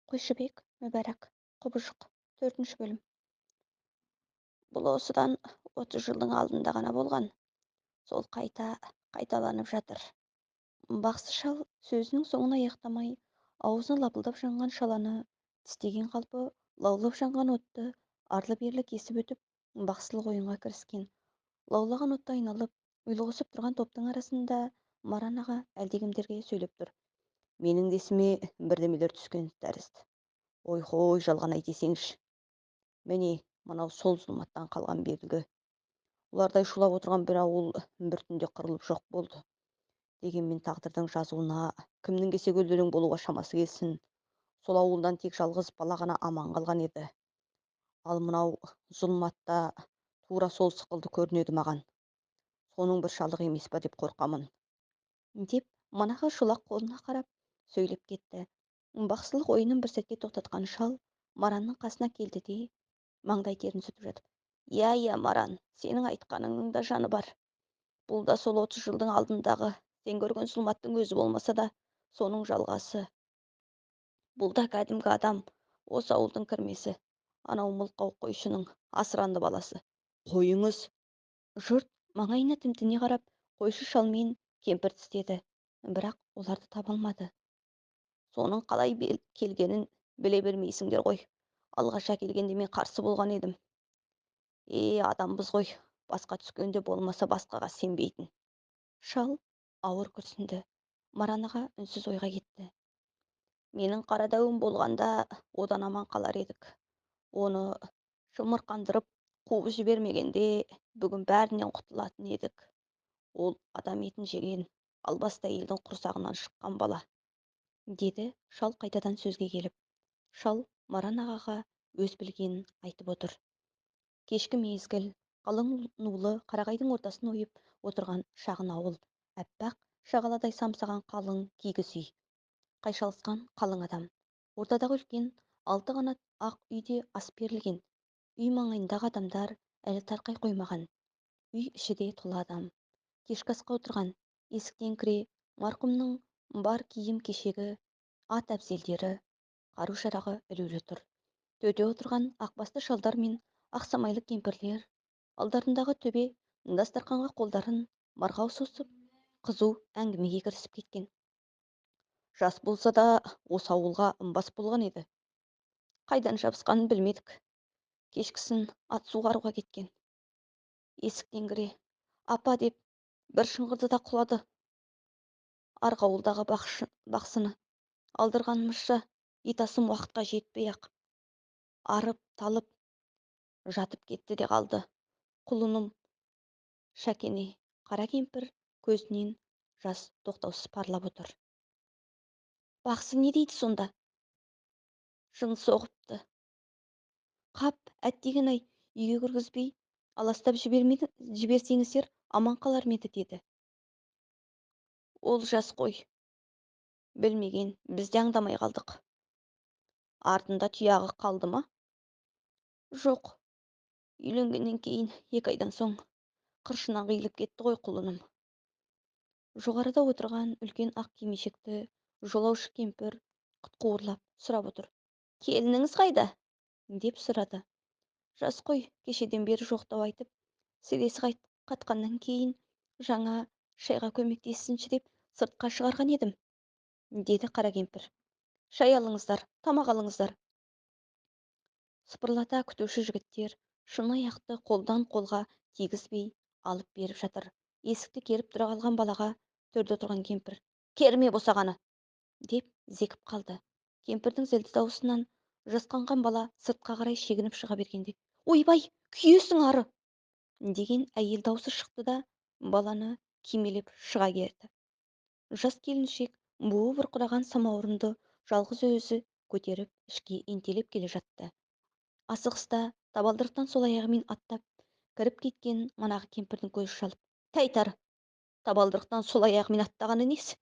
Қойшыбек, Мүбәрак, Құбыжық. Төртінші бөлім. Бұл осыдан 30 жылдың алдында ғана болған. Сол қайталанып жатыр. Бақсы шал сөзінің соңын аяқтамай, аузын лапылдап жанған шаланы тістеген қалпы лаулап жанған отты арлы-берлі кесіп өтіп, бақсылық ойынға кіріскен. Лаулаған отты айналып, ұйлығысып тұрған топтың арасында Маран аға әлдекімдерге сөйлеп тұр. Менің де есіме бірдемелер түскен тәрізді. Ой, жалған айт десеңші. Міне, мынау сол зұлматтан қалған белгі. Олардай шулап отырған бір ауыл бір түнде қырылып жоқ болды. Дегенмен тағдырдың жазуына кімнің кесек өлең болуға шамасы келсін. Сол ауылдан тек жалғыз бала ғана аман қалған еді. Ал мынау зұлматта тура сол сықылды көрінеді маған. Соның бір шалық емес па деп қорқамын. Деп манағы шолақ қолына қарап сөйлеп кетті. Бақсылық ойынын бір сәтке тоқтатқан шал Маранның қасына келді де маңдай терін сүртіп жатып: иә, Маран, сенің айтқаныңның да жаны бар. Бұл да сол 30 жылдың алдындағы сен көрген зұлматтың өзі болмаса да соның жалғасы. Бұл да кәдімгі адам, осы ауылдың кірмесі, анау мылқау қойшының асыранды баласы. Қойыңыз, Жұрт маңайына тімтіне қарап қойшы шал мен кемпір тістеді, бірақ оларды таба алмады. Соның қалай келгенін біле бермейсіңдер ғой. Алғаш әкелгенде мен қарсы болған едім. Адамбыз ғой, басқа түскенде болмаса басқаға сенбейтін. Шал ауыр күрсінді. Маран аға үнсіз ойға кетті. Менің қарадауым болғанда одан аман қалар едік. Оны шымырқандырып қуып жібермегенде бүгін бәрінен құтылатын едік. Ол адам етін жеген, албасты әйелдің құрсағынан шыққан бала, деді шал қайтадан сөзге келіп. Шал Маран ағаға өз білгенін айтып отыр. Кешкі мезгіл, қалың нулы қарағайдың ортасын ойып отырған шағын ауыл, әппақ шағаладай самсаған қалың кигіз үй, қайшалысқан қалың адам. Ортадағы үлкен 6 қанат ақ үйде ас берілген. Үй маңайындағы адамдар әлі тарқай қоймаған. Үй іші де толы адам. Кешкі асқа отырған. Есіктен кіре марқұмның бар киім кешегі, ат әбзелдері, қару-жарағы ілулі тұр. Төте отырған ақбасты шалдар мен ақсамайлы кемпірлер алдарындағы төбе дастарқанға қолдарын марғау созып қызу әңгімеге кірісіп кеткен. жас болса да осы ауылға ымбас болған еді. Қайдан жабысқанын білмедік. Кешкісін ат суғаруға кеткен. Есіктен кіре апа деп бір шыңғырды да құлады. Арғы ауылдағы бақсыны алдырғанымызша итасым уақытқа жетпей ақ арып талып жатып кетті де қалды. Құлыным Шәкене. Қара кемпір көзінен жас тоқтаусыз парлап отыр. Бақсы не дейді сонда? Жын соғыпты. Қап, әттеген-ай, үйге кіргізбей аластап жіберсеңіздер аман қалар ма еді, деді. Ол жас қой. Білмеген, біз де аңдамай қалдық. Артында тұяғы қалды ма? Жоқ. Үйленгеннен кейін 2 айдан соң қыршынан қиылып кетті ғой құлыным. Жоғарыда отырған үлкен ақ кимешекті жолаушы кемпір құтқуырлап сұрап отыр. Келініңіз қайда? Деп сұрады. Жас қой, кешеден бері жоқтау айтып, сіресі қатқаннан кейін жаңа шайға көмектессінші деп сыртқа шығарған едім, деді қара кемпір. Шай алыңыздар, тамақ алыңыздар. Сыпырлата күтуші жігіттер шын аяқты қолдан қолға тигізбей алып беріп жатыр. Есікті керіп тұра қалған балаға төрде отырған кемпір: керме босағаны, деп зекіп қалды. Кемпірдің зілді даусынан жасқанған бала сыртқа қарай шегініп шыға бергенде: ойбай, күйесің ары, деген әйел даусы шықты да баланы кимелеп шыға келді. Жас келіншек буы бұрқыраған самауырынды жалғыз өзі көтеріп ішке ентелеп келе жатты. Асығыста табалдырықтан сол аяғымен аттап кіріп кеткен манағы кемпірдің көзі шалып: тәйтар, табалдырықтан сол аяғымен аттағаны несі?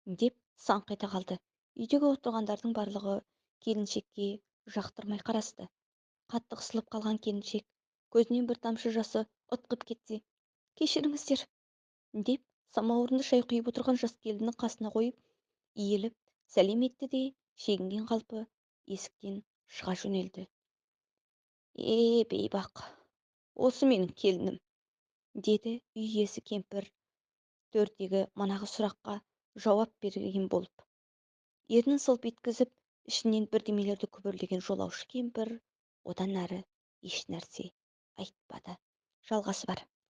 Деп саңқ ете қалды. Үйдегі отырғандардың барлығы келіншекке жақтырмай қарасты. Қатты қысылып қалған келіншек көзінен бір тамшы жасы ытқып кетсе: кешіріңіздер, деп самауырынды шай құйып отырған жас келіннің қасына қойып, иіліп сәлем етті де шегінген қалпы есіктен шыға жөнелді. Бейбақ, осы менің келінім, деді үй иесі кемпір төрдегі манағы сұраққа жауап берген болып. Ернін сылп еткізіп, ішінен бірдемелерді күбірлеген жолаушы кемпір одан әрі еш нәрсе айтпады. Жалғасы бар.